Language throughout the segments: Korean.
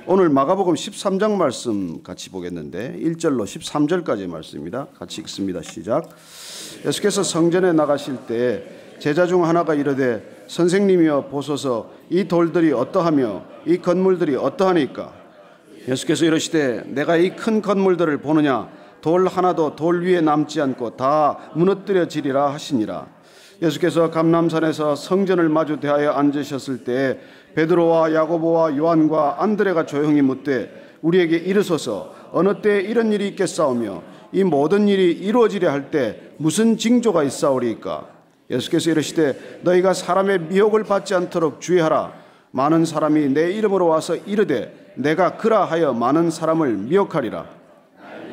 오늘 마가복음 13장 말씀 같이 보겠는데 1절로 13절까지의 말씀입니다. 같이 읽습니다. 시작. 예수께서 성전에 나가실 때 제자 중 하나가 이르되 선생님이여 보소서 이 돌들이 어떠하며 이 건물들이 어떠하니까. 예수께서 이르시되 내가 이 큰 건물들을 보느냐 돌 하나도 돌 위에 남지 않고 다 무너뜨려지리라 하시니라. 예수께서 감람산에서 성전을 마주 대하여 앉으셨을 때 베드로와 야고보와 요한과 안드레가 조용히 묻되 우리에게 이르소서 어느 때에 이런 일이 있겠사오며 이 모든 일이 이루어지려 할 때 무슨 징조가 있사오리이까. 예수께서 이르시되 너희가 사람의 미혹을 받지 않도록 주의하라. 많은 사람이 내 이름으로 와서 이르되 내가 그라 하여 많은 사람을 미혹하리라.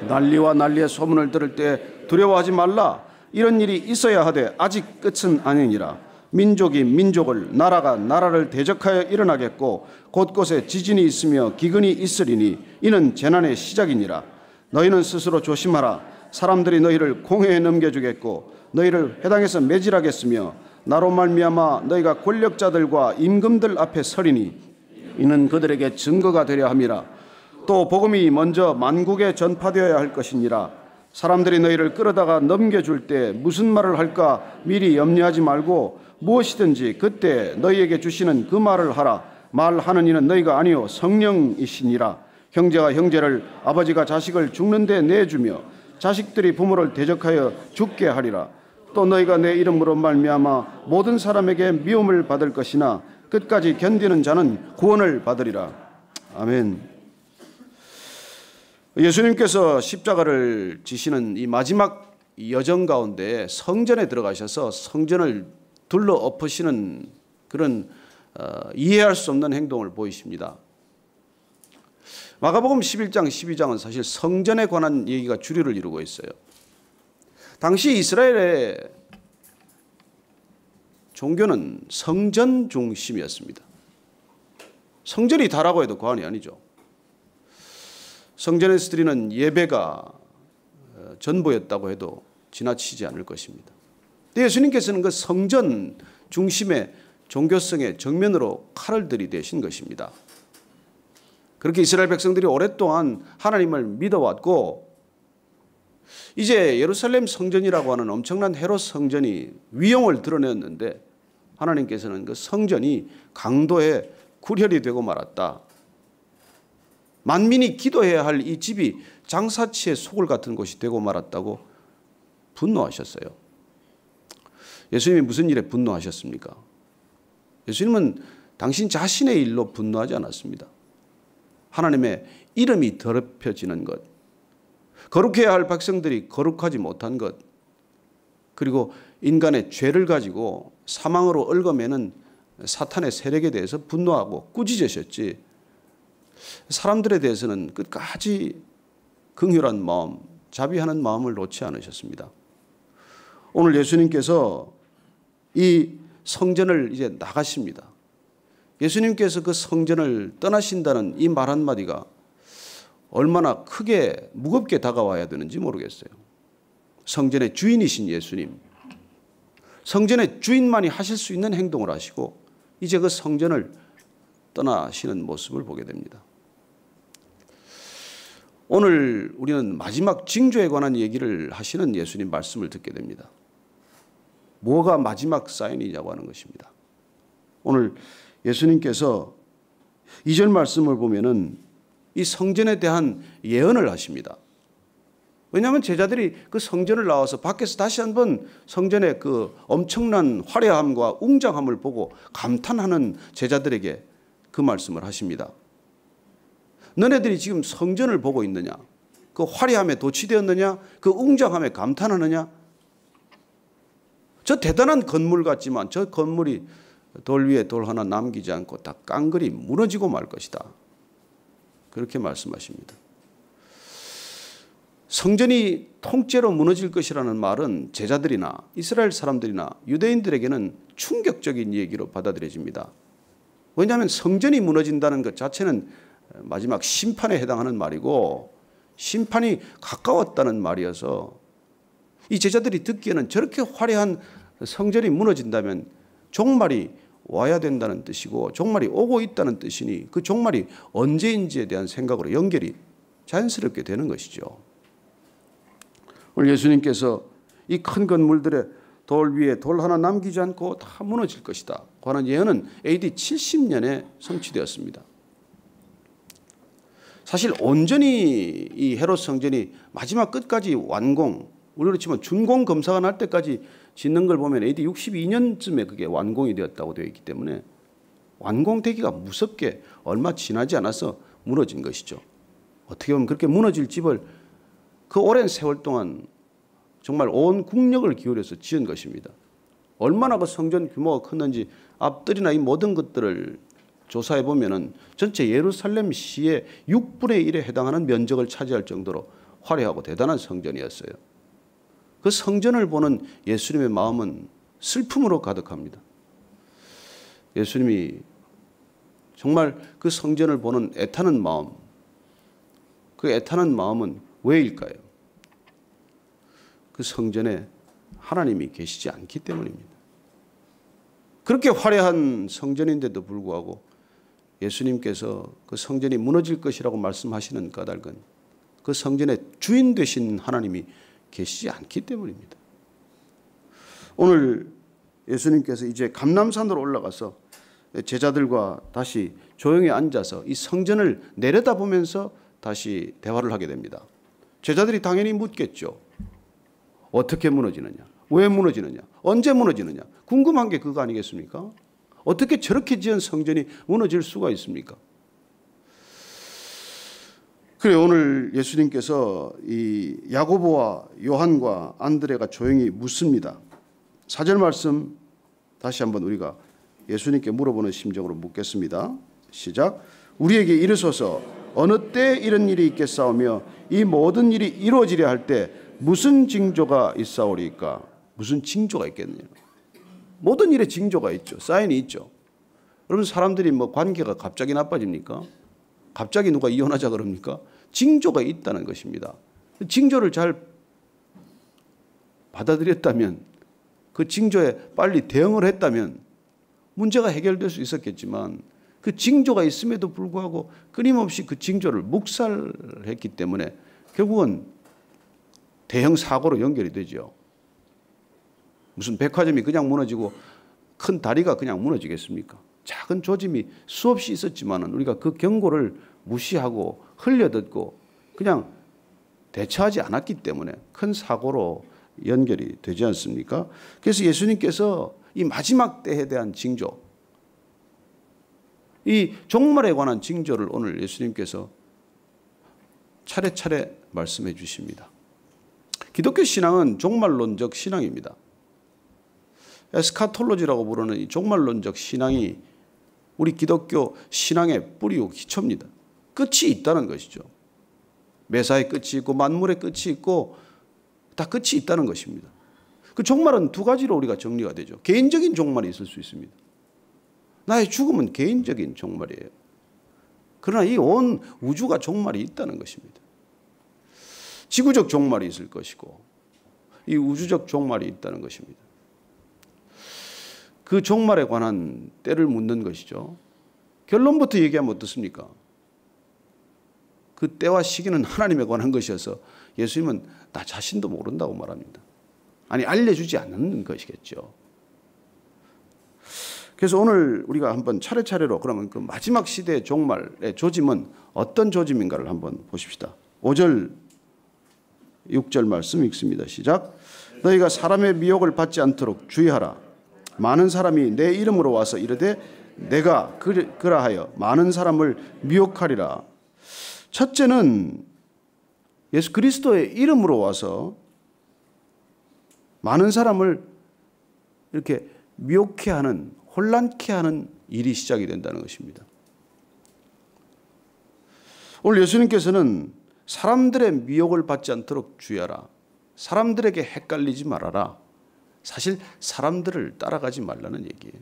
난리와 난리의 소문을 들을 때 두려워하지 말라. 이런 일이 있어야 하되 아직 끝은 아니니라. 민족이 민족을 나라가 나라를 대적하여 일어나겠고 곳곳에 지진이 있으며 기근이 있으리니 이는 재난의 시작이니라. 너희는 스스로 조심하라. 사람들이 너희를 공회에 넘겨주겠고 너희를 회당에서 매질하겠으며 나로 말미암아 너희가 권력자들과 임금들 앞에 서리니 이는 그들에게 증거가 되려 함이라. 또 복음이 먼저 만국에 전파되어야 할 것이니라. 사람들이 너희를 끌어다가 넘겨줄 때 무슨 말을 할까 미리 염려하지 말고 무엇이든지 그때 너희에게 주시는 그 말을 하라. 말하는 이는 너희가 아니요 성령이시니라. 형제가 형제를 아버지가 자식을 죽는 데 내주며 자식들이 부모를 대적하여 죽게 하리라. 또 너희가 내 이름으로 말미암아 모든 사람에게 미움을 받을 것이나 끝까지 견디는 자는 구원을 받으리라. 아멘. 예수님께서 십자가를 지시는 이 마지막 여정 가운데 성전에 들어가셔서 성전을 둘러 엎으시는 그런 이해할 수 없는 행동을 보이십니다. 마가복음 11장 12장은 사실 성전에 관한 얘기가 주류를 이루고 있어요. 당시 이스라엘의 종교는 성전 중심이었습니다. 성전이 다라고 해도 과언이 아니죠. 성전에서 드리는 예배가 전부였다고 해도 지나치지 않을 것입니다. 예수님께서는 그 성전 중심의 종교성의 정면으로 칼을 들이대신 것입니다. 그렇게 이스라엘 백성들이 오랫동안 하나님을 믿어왔고 이제 예루살렘 성전이라고 하는 엄청난 헤롯 성전이 위용을 드러냈는데 하나님께서는 그 성전이 강도의 굴혈이 되고 말았다. 만민이 기도해야 할 이 집이 장사치의 소굴 같은 곳이 되고 말았다고 분노하셨어요. 예수님이 무슨 일에 분노하셨습니까? 예수님은 당신 자신의 일로 분노하지 않았습니다. 하나님의 이름이 더럽혀지는 것, 거룩해야 할 백성들이 거룩하지 못한 것, 그리고 인간의 죄를 가지고 사망으로 얽어매는 사탄의 세력에 대해서 분노하고 꾸짖으셨지 사람들에 대해서는 끝까지 긍휼한 마음, 자비하는 마음을 놓지 않으셨습니다. 오늘 예수님께서 이 성전을 이제 나가십니다. 예수님께서 그 성전을 떠나신다는 이 말 한마디가 얼마나 크게 무겁게 다가와야 되는지 모르겠어요. 성전의 주인이신 예수님, 성전의 주인만이 하실 수 있는 행동을 하시고 이제 그 성전을 떠나시는 모습을 보게 됩니다. 오늘 우리는 마지막 징조에 관한 얘기를 하시는 예수님 말씀을 듣게 됩니다. 뭐가 마지막 사인이냐고 하는 것입니다. 오늘 예수님께서 2절 말씀을 보면은 이 성전에 대한 예언을 하십니다. 왜냐하면 제자들이 그 성전을 나와서 밖에서 다시 한번 성전의 그 엄청난 화려함과 웅장함을 보고 감탄하는 제자들에게 그 말씀을 하십니다. 너네들이 지금 성전을 보고 있느냐? 그 화려함에 도취되었느냐? 그 웅장함에 감탄하느냐? 저 대단한 건물 같지만 저 건물이 돌 위에 돌 하나 남기지 않고 다 깡그리 무너지고 말 것이다. 그렇게 말씀하십니다. 성전이 통째로 무너질 것이라는 말은 제자들이나 이스라엘 사람들이나 유대인들에게는 충격적인 얘기로 받아들여집니다. 왜냐하면 성전이 무너진다는 것 자체는 마지막 심판에 해당하는 말이고 심판이 가까웠다는 말이어서 이 제자들이 듣기에는 저렇게 화려한 성전이 무너진다면 종말이 와야 된다는 뜻이고 종말이 오고 있다는 뜻이니 그 종말이 언제인지에 대한 생각으로 연결이 자연스럽게 되는 것이죠. 오늘 예수님께서 이 큰 건물들의 돌 위에 돌 하나 남기지 않고 다 무너질 것이다 하는 예언은 AD 70년에 성취되었습니다. 사실 온전히 이 헤롯 성전이 마지막 끝까지 완공, 우리로 치면 준공 검사가 날 때까지 짓는 걸 보면 AD 62년쯤에 그게 완공이 되었다고 되어 있기 때문에 완공되기가 무섭게 얼마 지나지 않아서 무너진 것이죠. 어떻게 보면 그렇게 무너질 집을 그 오랜 세월 동안 정말 온 국력을 기울여서 지은 것입니다. 얼마나 그 성전 규모가 컸는지 앞들이나 이 모든 것들을 조사해 보면은 전체 예루살렘 시의 6분의 1에 해당하는 면적을 차지할 정도로 화려하고 대단한 성전이었어요. 그 성전을 보는 예수님의 마음은 슬픔으로 가득합니다. 예수님이 정말 그 성전을 보는 애타는 마음, 그 애타는 마음은 왜일까요? 그 성전에 하나님이 계시지 않기 때문입니다. 그렇게 화려한 성전인데도 불구하고 예수님께서 그 성전이 무너질 것이라고 말씀하시는 까닭은 그 성전의 주인 되신 하나님이 계시지 않기 때문입니다. 오늘 예수님께서 이제 감람산으로 올라가서 제자들과 다시 조용히 앉아서 이 성전을 내려다보면서 다시 대화를 하게 됩니다. 제자들이 당연히 묻겠죠. 어떻게 무너지느냐? 왜 무너지느냐? 언제 무너지느냐? 궁금한 게 그거 아니겠습니까? 어떻게 저렇게 지은 성전이 무너질 수가 있습니까? 그래 오늘 예수님께서 이 야고보와 요한과 안드레가 조용히 묻습니다. 4절 말씀 다시 한번 우리가 예수님께 물어보는 심정으로 묻겠습니다. 시작. 우리에게 이르소서 어느 때 이런 일이 있겠사오며 이 모든 일이 이루어지려 할 때 무슨 징조가 있사오리까? 무슨 징조가 있겠느냐? 모든 일에 징조가 있죠. 사인이 있죠. 여러분 사람들이 뭐 관계가 갑자기 나빠집니까? 갑자기 누가 이혼하자 그럽니까? 징조가 있다는 것입니다. 징조를 잘 받아들였다면 그 징조에 빨리 대응을 했다면 문제가 해결될 수 있었겠지만 그 징조가 있음에도 불구하고 끊임없이 그 징조를 묵살했기 때문에 결국은 대형 사고로 연결이 되죠. 무슨 백화점이 그냥 무너지고 큰 다리가 그냥 무너지겠습니까? 작은 조짐이 수없이 있었지만은 우리가 그 경고를 무시하고 흘려듣고 그냥 대처하지 않았기 때문에 큰 사고로 연결이 되지 않습니까? 그래서 예수님께서 이 마지막 때에 대한 징조, 이 종말에 관한 징조를 오늘 예수님께서 차례차례 말씀해 주십니다. 기독교 신앙은 종말론적 신앙입니다. 에스카톨로지라고 부르는 이 종말론적 신앙이 우리 기독교 신앙의 뿌리고 기초입니다. 끝이 있다는 것이죠. 매사의 끝이 있고 만물의 끝이 있고 다 끝이 있다는 것입니다. 그 종말은 두 가지로 우리가 정리가 되죠. 개인적인 종말이 있을 수 있습니다. 나의 죽음은 개인적인 종말이에요. 그러나 이 온 우주가 종말이 있다는 것입니다. 지구적 종말이 있을 것이고 이 우주적 종말이 있다는 것입니다. 그 종말에 관한 때를 묻는 것이죠. 결론부터 얘기하면 어떻습니까? 그 때와 시기는 하나님에 관한 것이어서 예수님은 나 자신도 모른다고 말합니다. 아니 알려주지 않는 것이겠죠. 그래서 오늘 우리가 한번 차례차례로 그러면 그 마지막 시대의 종말의 조짐은 어떤 조짐인가를 한번 보십시다. 5절 6절 말씀 읽습니다. 시작. 너희가 사람의 미혹을 받지 않도록 주의하라. 많은 사람이 내 이름으로 와서 이르되 내가 그라하여 많은 사람을 미혹하리라. 첫째는 예수 그리스도의 이름으로 와서 많은 사람을 이렇게 미혹해 하는, 혼란케 하는 일이 시작이 된다는 것입니다. 오늘 예수님께서는 사람들의 미혹을 받지 않도록 주의하라. 사람들에게 헷갈리지 말아라. 사실 사람들을 따라가지 말라는 얘기예요.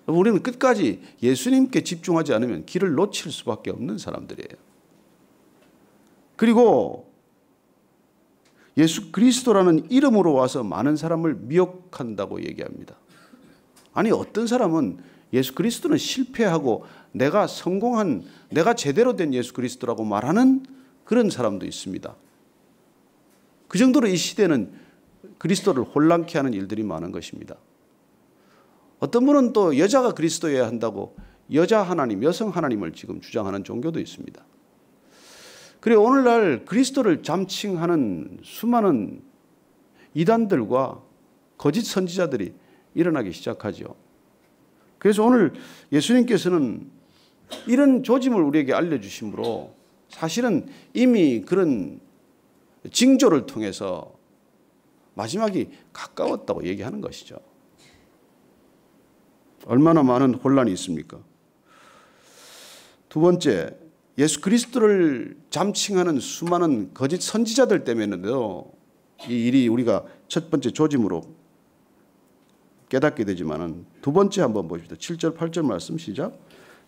우리는 끝까지 예수님께 집중하지 않으면 길을 놓칠 수밖에 없는 사람들이에요. 그리고 예수 그리스도라는 이름으로 와서 많은 사람을 미혹한다고 얘기합니다. 아니 어떤 사람은 예수 그리스도는 실패하고 내가 성공한, 내가 제대로 된 예수 그리스도라고 말하는 그런 사람도 있습니다. 그 정도로 이 시대는 그리스도를 혼란케 하는 일들이 많은 것입니다. 어떤 분은 또 여자가 그리스도여야 한다고 여자 하나님, 여성 하나님을 지금 주장하는 종교도 있습니다. 그리고 오늘날 그리스도를 잠칭하는 수많은 이단들과 거짓 선지자들이 일어나기 시작하죠. 그래서 오늘 예수님께서는 이런 조짐을 우리에게 알려주심으로 사실은 이미 그런 징조를 통해서 마지막이 가까웠다고 얘기하는 것이죠. 얼마나 많은 혼란이 있습니까? 두 번째, 예수 그리스도를 잠칭하는 수많은 거짓 선지자들 때문에도 이 일이 우리가 첫 번째 조짐으로 깨닫게 되지만은 두 번째 한번 보십시다. 7절 8절 말씀 시작.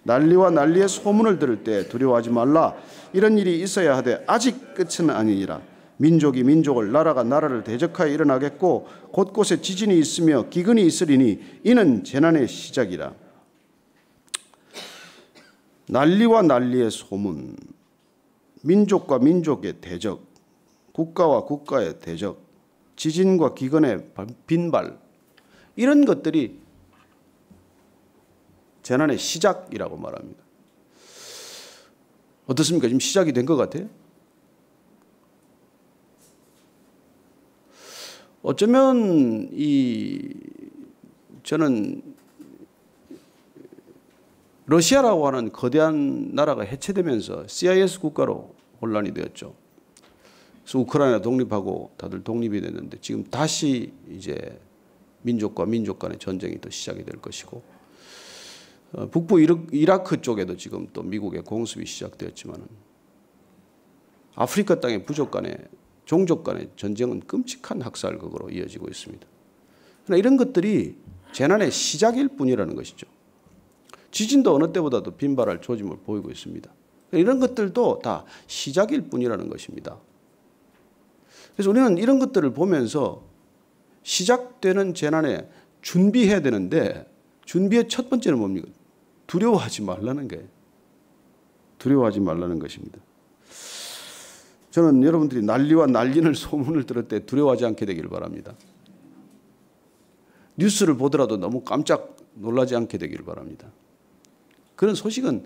난리와 난리의 소문을 들을 때 두려워하지 말라. 이런 일이 있어야 하되 아직 끝은 아니니라. 민족이 민족을, 나라가 나라를 대적하여 일어나겠고 곳곳에 지진이 있으며 기근이 있으리니 이는 재난의 시작이라. 난리와 난리의 소문, 민족과 민족의 대적, 국가와 국가의 대적, 지진과 기근의 빈발, 이런 것들이 재난의 시작이라고 말합니다. 어떻습니까? 지금 시작이 된 것 같아요? 어쩌면 저는 러시아라고 하는 거대한 나라가 해체되면서 CIS 국가로 혼란이 되었죠. 그래서 우크라이나 독립하고 다들 독립이 됐는데 지금 다시 이제 민족과 민족 간의 전쟁이 또 시작이 될 것이고, 북부 이라크 쪽에도 지금 또 미국의 공습이 시작되었지만 아프리카 땅의 부족 간의 종족 간의 전쟁은 끔찍한 학살극으로 이어지고 있습니다. 그러나 이런 것들이 재난의 시작일 뿐이라는 것이죠. 지진도 어느 때보다도 빈발할 조짐을 보이고 있습니다. 이런 것들도 다 시작일 뿐이라는 것입니다. 그래서 우리는 이런 것들을 보면서 시작되는 재난에 준비해야 되는데, 준비의 첫 번째는 뭡니까? 두려워하지 말라는 거예요. 두려워하지 말라는 것입니다. 저는 여러분들이 난리와 난리는 소문을 들을 때 두려워하지 않게 되기를 바랍니다. 뉴스를 보더라도 너무 깜짝 놀라지 않게 되기를 바랍니다. 그런 소식은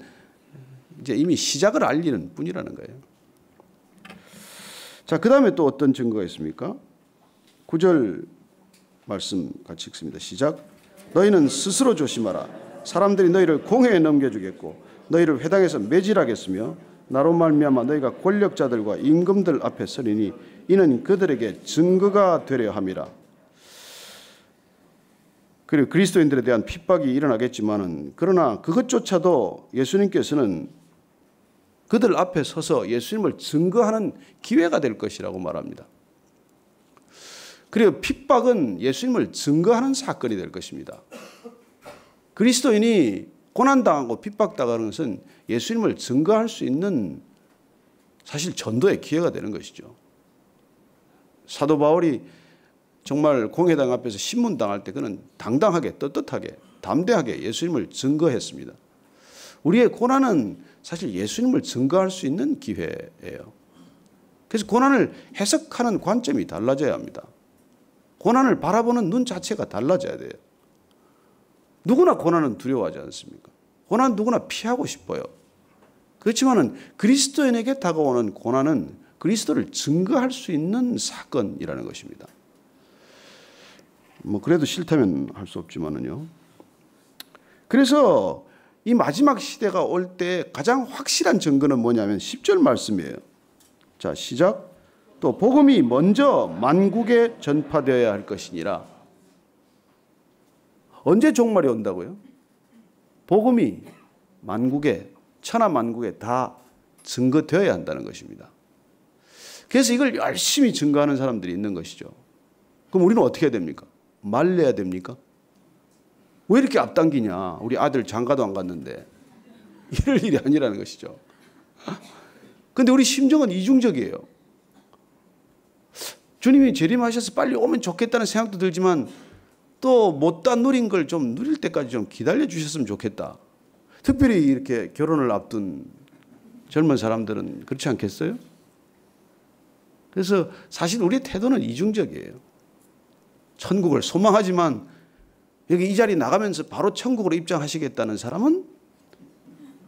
이제 이미 시작을 알리는 뿐이라는 거예요. 자, 그 다음에 또 어떤 증거가 있습니까? 9절 말씀 같이 읽습니다. 시작. 너희는 스스로 조심하라. 사람들이 너희를 공회에 넘겨주겠고 너희를 회당에서 매질하겠으며 나로 말미암아 너희가 권력자들과 임금들 앞에 서리니 이는 그들에게 증거가 되려 함이라. 그리고 그리스도인들에 대한 핍박이 일어나겠지만은, 그러나 그것조차도 예수님께서는 그들 앞에 서서 예수님을 증거하는 기회가 될 것이라고 말합니다. 그리고 핍박은 예수님을 증거하는 사건이 될 것입니다. 그리스도인이 고난당하고 핍박당하는 것은 예수님을 증거할 수 있는 사실 전도의 기회가 되는 것이죠. 사도 바울이 정말 공회당 앞에서 신문당할 때 그는 당당하게, 떳떳하게, 담대하게 예수님을 증거했습니다. 우리의 고난은 사실 예수님을 증거할 수 있는 기회예요. 그래서 고난을 해석하는 관점이 달라져야 합니다. 고난을 바라보는 눈 자체가 달라져야 돼요. 누구나 고난은 두려워하지 않습니까? 고난은 누구나 피하고 싶어요. 그렇지만은 그리스도인에게 다가오는 고난은 그리스도를 증거할 수 있는 사건이라는 것입니다. 그래도 싫다면 할 수 없지만은요. 그래서 이 마지막 시대가 올 때 가장 확실한 증거는 뭐냐면 10절 말씀이에요. 자, 시작. 또 복음이 먼저 만국에 전파되어야 할 것이니라. 언제 종말이 온다고요? 복음이 만국에, 천하 만국에 다 증거되어야 한다는 것입니다. 그래서 이걸 열심히 증거하는 사람들이 있는 것이죠. 그럼 우리는 어떻게 해야 됩니까? 말려야 됩니까? 왜 이렇게 앞당기냐? 우리 아들 장가도 안 갔는데. 이럴 일이 아니라는 것이죠. 그런데 우리 심정은 이중적이에요. 주님이 재림하셔서 빨리 오면 좋겠다는 생각도 들지만 또 못다 누린 걸 좀 누릴 때까지 좀 기다려 주셨으면 좋겠다. 특별히 이렇게 결혼을 앞둔 젊은 사람들은 그렇지 않겠어요? 그래서 사실 우리의 태도는 이중적이에요. 천국을 소망하지만 여기 이 자리 나가면서 바로 천국으로 입장하시겠다는 사람은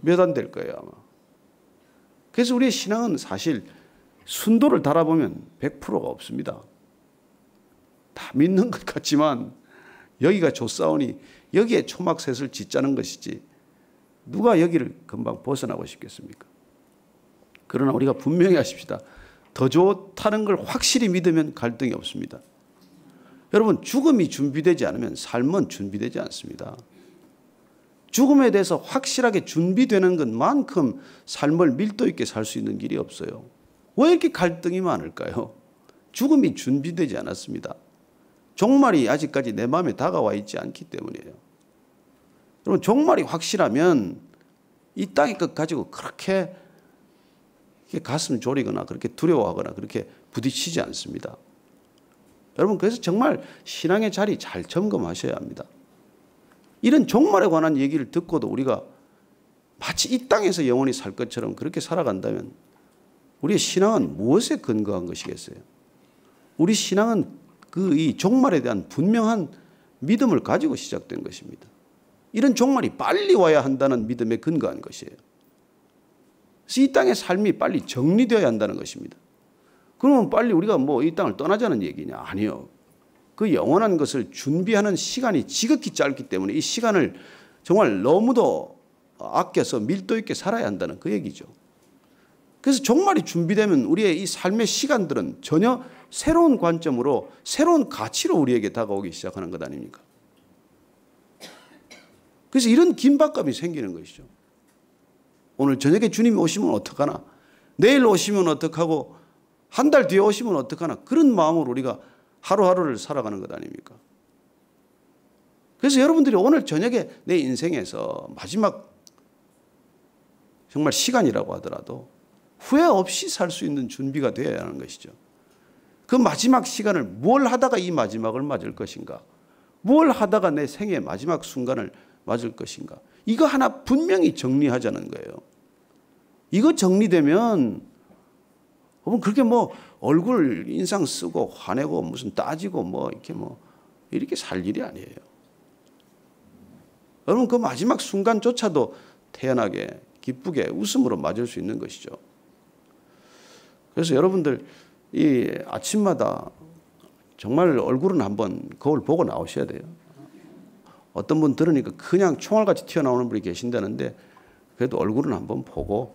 몇 안 될 거예요, 아마. 그래서 우리의 신앙은 사실 순도를 달아보면 100%가 없습니다. 다 믿는 것 같지만 여기가 좋사오니 여기에 초막셋을 짓자는 것이지 누가 여기를 금방 벗어나고 싶겠습니까? 그러나 우리가 분명히 하십시다. 더 좋다는 걸 확실히 믿으면 갈등이 없습니다. 여러분, 죽음이 준비되지 않으면 삶은 준비되지 않습니다. 죽음에 대해서 확실하게 준비되는 것만큼 삶을 밀도 있게 살 수 있는 길이 없어요. 왜 이렇게 갈등이 많을까요? 죽음이 준비되지 않았습니다. 종말이 아직까지 내 마음에 다가와 있지 않기 때문이에요. 여러분, 종말이 확실하면 이 땅의 것 가지고 그렇게 가슴 졸이거나 그렇게 두려워하거나 그렇게 부딪히지 않습니다. 여러분, 그래서 정말 신앙의 자리 잘 점검하셔야 합니다. 이런 종말에 관한 얘기를 듣고도 우리가 마치 이 땅에서 영원히 살 것처럼 그렇게 살아간다면 우리의 신앙은 무엇에 근거한 것이겠어요? 우리 신앙은 이 종말에 대한 분명한 믿음을 가지고 시작된 것입니다. 이런 종말이 빨리 와야 한다는 믿음에 근거한 것이에요. 그래서 이 땅의 삶이 빨리 정리되어야 한다는 것입니다. 그러면 빨리 우리가 뭐 이 땅을 떠나자는 얘기냐? 아니요. 그 영원한 것을 준비하는 시간이 지극히 짧기 때문에 이 시간을 정말 너무도 아껴서 밀도 있게 살아야 한다는 그 얘기죠. 그래서 종말이 준비되면 우리의 이 삶의 시간들은 전혀 새로운 관점으로 새로운 가치로 우리에게 다가오기 시작하는 것 아닙니까? 그래서 이런 긴박감이 생기는 것이죠. 오늘 저녁에 주님이 오시면 어떡하나? 내일 오시면 어떡하고? 한 달 뒤에 오시면 어떡하나? 그런 마음으로 우리가 하루하루를 살아가는 것 아닙니까? 그래서 여러분들이 오늘 저녁에 내 인생에서 마지막 정말 시간이라고 하더라도 후회 없이 살 수 있는 준비가 되어야 하는 것이죠. 그 마지막 시간을 뭘 하다가 이 마지막을 맞을 것인가? 뭘 하다가 내 생의 마지막 순간을 맞을 것인가? 이거 하나 분명히 정리하자는 거예요. 이거 정리되면 그렇게 뭐 얼굴 인상 쓰고 화내고 무슨 따지고 이렇게 살 일이 아니에요. 여러분, 그 마지막 순간조차도 태연하게 기쁘게 웃음으로 맞을 수 있는 것이죠. 그래서 여러분들 이 아침마다 정말 얼굴은 한번 거울 보고 나오셔야 돼요. 어떤 분 들으니까 그냥 총알같이 튀어나오는 분이 계신다는데 그래도 얼굴은 한번 보고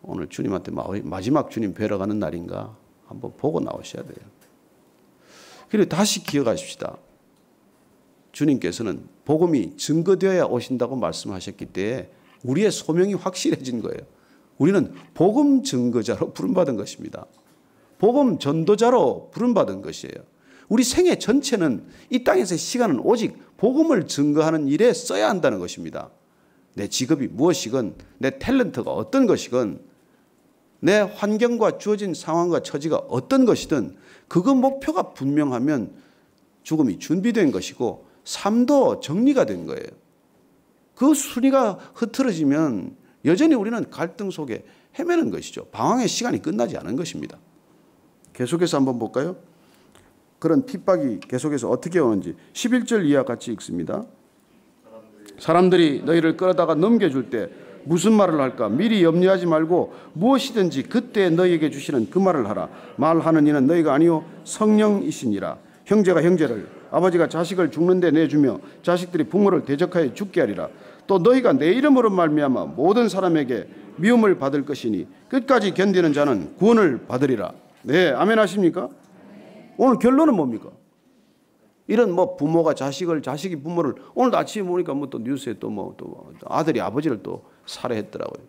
오늘 주님한테 마지막 주님 뵈러 가는 날인가 한번 보고 나오셔야 돼요. 그리고 다시 기억하십시다. 주님께서는 복음이 증거되어야 오신다고 말씀하셨기 때문에 우리의 소명이 확실해진 거예요. 우리는 복음 증거자로 부름받은 것입니다. 복음 전도자로 부름받은 것이에요. 우리 생애 전체는 이 땅에서의 시간은 오직 복음을 증거하는 일에 써야 한다는 것입니다. 내 직업이 무엇이건 내 탤런트가 어떤 것이건 내 환경과 주어진 상황과 처지가 어떤 것이든 그거 목표가 분명하면 죽음이 준비된 것이고 삶도 정리가 된 거예요. 그 순위가 흐트러지면 여전히 우리는 갈등 속에 헤매는 것이죠. 방황의 시간이 끝나지 않은 것입니다. 계속해서 한번 볼까요? 그런 핍박이 계속해서 어떻게 오는지 11절 이하 같이 읽습니다. 사람들이 너희를 끌어다가 넘겨줄 때 무슨 말을 할까? 미리 염려하지 말고 무엇이든지 그때 너희에게 주시는 그 말을 하라. 말하는 이는 너희가 아니요 성령이시니라. 형제가 형제를, 아버지가 자식을 죽는데 내주며 자식들이 부모를 대적하여 죽게 하리라. 또 너희가 내 이름으로 말미암아 모든 사람에게 미움을 받을 것이니 끝까지 견디는 자는 구원을 받으리라. 네, 아멘 하십니까? 오늘 결론은 뭡니까? 이런 부모가 자식을, 자식이 부모를, 오늘 아침에 보니까 또 뉴스에 또 아들이 아버지를 또 살해했더라고요.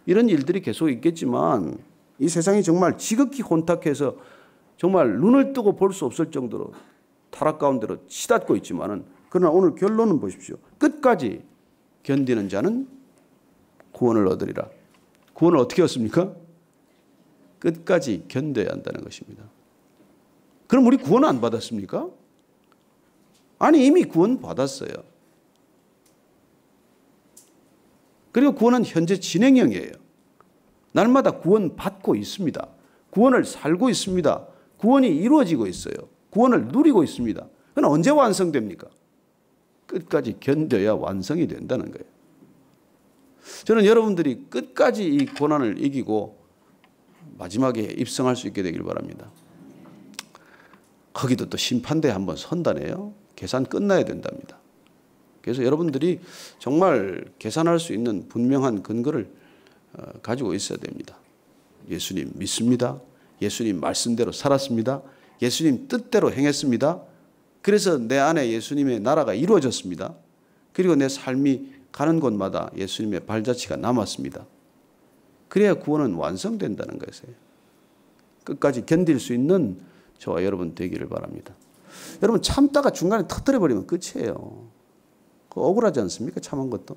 이런 일들이 계속 있겠지만 이 세상이 정말 지극히 혼탁해서 정말 눈을 뜨고 볼 수 없을 정도로 타락 가운데로 치닫고 있지만은 그러나 오늘 결론은 보십시오. 끝까지 견디는 자는 구원을 얻으리라. 구원을 어떻게 얻습니까? 끝까지 견뎌야 한다는 것입니다. 그럼 우리 구원 안 받았습니까? 아니, 이미 구원 받았어요. 그리고 구원은 현재 진행형이에요. 날마다 구원 받고 있습니다. 구원을 살고 있습니다. 구원이 이루어지고 있어요. 구원을 누리고 있습니다. 그럼 언제 완성됩니까? 끝까지 견뎌야 완성이 된다는 거예요. 저는 여러분들이 끝까지 이 고난을 이기고 마지막에 입성할 수 있게 되길 바랍니다. 거기도 또 심판대에 한번 선다네요. 계산 끝나야 된답니다. 그래서 여러분들이 정말 계산할 수 있는 분명한 근거를 가지고 있어야 됩니다. 예수님 믿습니다. 예수님 말씀대로 살았습니다. 예수님 뜻대로 행했습니다. 그래서 내 안에 예수님의 나라가 이루어졌습니다. 그리고 내 삶이 가는 곳마다 예수님의 발자취가 남았습니다. 그래야 구원은 완성된다는 것이에요. 끝까지 견딜 수 있는 저와 여러분 되기를 바랍니다. 여러분 참다가 중간에 터뜨려버리면 끝이에요. 억울하지 않습니까? 참은 것도.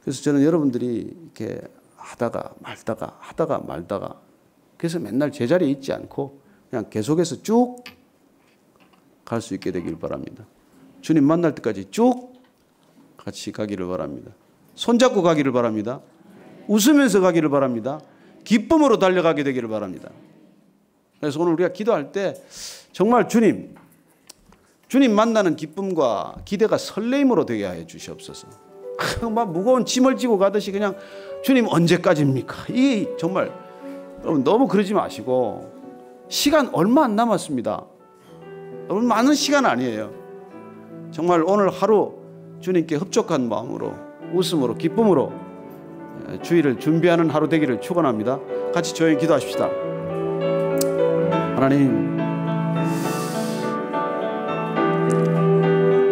그래서 저는 여러분들이 이렇게 하다가 말다가 그래서 맨날 제자리에 있지 않고 그냥 계속해서 쭉 갈 수 있게 되길 바랍니다. 주님 만날 때까지 쭉 같이 가기를 바랍니다. 손잡고 가기를 바랍니다. 웃으면서 가기를 바랍니다. 기쁨으로 달려가게 되기를 바랍니다. 그래서 오늘 우리가 기도할 때 정말 주님 만나는 기쁨과 기대가 설레임으로 되게 하여 주시옵소서. 막 무거운 짐을 지고 가듯이 그냥 주님 언제까지입니까? 이 정말 여러분 너무 그러지 마시고 시간 얼마 안 남았습니다. 여러분 많은 시간 아니에요. 정말 오늘 하루 주님께 흡족한 마음으로 웃음으로 기쁨으로 주일을 준비하는 하루 되기를 축원합니다. 같이 조용히 기도하십시다. 하나님,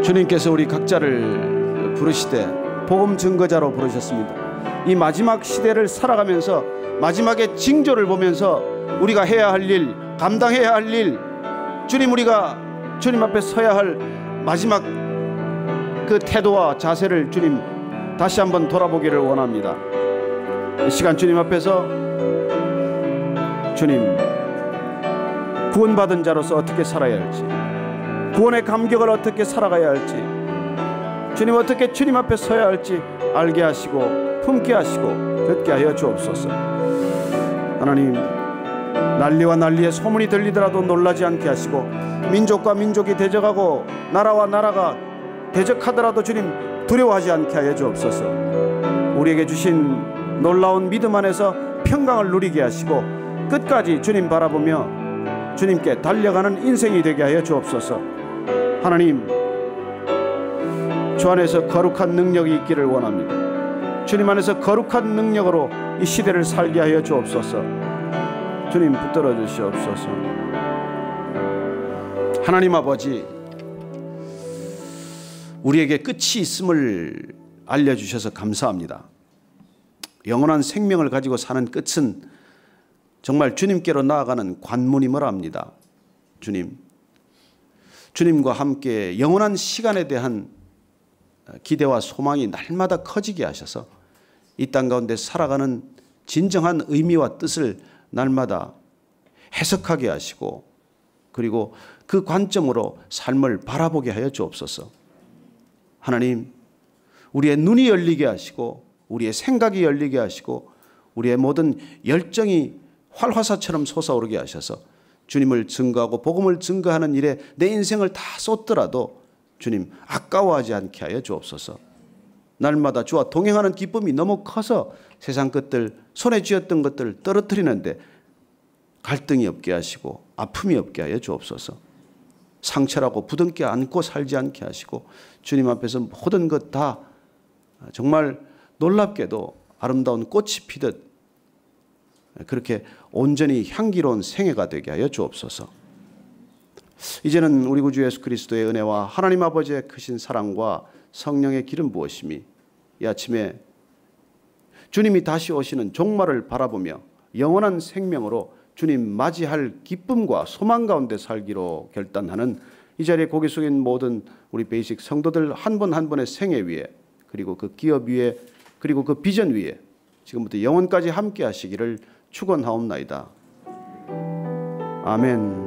주님께서 우리 각자를 부르시되 복음 증거자로 부르셨습니다. 이 마지막 시대를 살아가면서 마지막의 징조를 보면서 우리가 해야 할 일, 감당해야 할 일, 주님 우리가 주님 앞에 서야 할 마지막 그 태도와 자세를 주님 다시 한번 돌아보기를 원합니다. 이 시간 주님 앞에서 주님 구원받은 자로서 어떻게 살아야 할지, 구원의 감격을 어떻게 살아가야 할지, 주님 어떻게 주님 앞에 서야 할지 알게 하시고 품게 하시고 듣게 하여 주옵소서. 하나님, 난리와 난리의 소문이 들리더라도 놀라지 않게 하시고, 민족과 민족이 대적하고 나라와 나라가 대적하더라도 주님 두려워하지 않게 하여 주옵소서. 우리에게 주신 놀라운 믿음 안에서 평강을 누리게 하시고 끝까지 주님 바라보며 주님께 달려가는 인생이 되게 하여 주옵소서. 하나님, 주 안에서 거룩한 능력이 있기를 원합니다. 주님 안에서 거룩한 능력으로 이 시대를 살게 하여 주옵소서. 주님 붙들어 주시옵소서. 하나님 아버지, 우리에게 끝이 있음을 알려주셔서 감사합니다. 영원한 생명을 가지고 사는 끝은 정말 주님께로 나아가는 관문임을 압니다. 주님과 함께 영원한 시간에 대한 기대와 소망이 날마다 커지게 하셔서 이 땅 가운데 살아가는 진정한 의미와 뜻을 날마다 해석하게 하시고, 그리고 그 관점으로 삶을 바라보게 하여 주옵소서. 하나님, 우리의 눈이 열리게 하시고 우리의 생각이 열리게 하시고 우리의 모든 열정이 활화사처럼 솟아오르게 하셔서 주님을 증거하고 복음을 증거하는 일에 내 인생을 다 쏟더라도 주님 아까워하지 않게 하여 주옵소서. 날마다 주와 동행하는 기쁨이 너무 커서 세상 것들, 손에 쥐었던 것들을 떨어뜨리는데 갈등이 없게 하시고 아픔이 없게 하여 주옵소서. 상처라고 부둥켜 안고 살지 않게 하시고 주님 앞에서 모든 것 다 정말 놀랍게도 아름다운 꽃이 피듯 그렇게 온전히 향기로운 생애가 되게 하여 주옵소서. 이제는 우리 구주 예수 그리스도의 은혜와 하나님 아버지의 크신 사랑과 성령의 기름 부으심이 이 아침에 주님이 다시 오시는 종말을 바라보며 영원한 생명으로 주님 맞이할 기쁨과 소망 가운데 살기로 결단하는 이 자리에 고개 숙인 모든 우리 베이식 성도들 한 분 한 분의 생애 위에, 그리고 그 기업 위에, 그리고 그 비전 위에 지금부터 영원까지 함께 하시기를 축원하옵나이다. 아멘.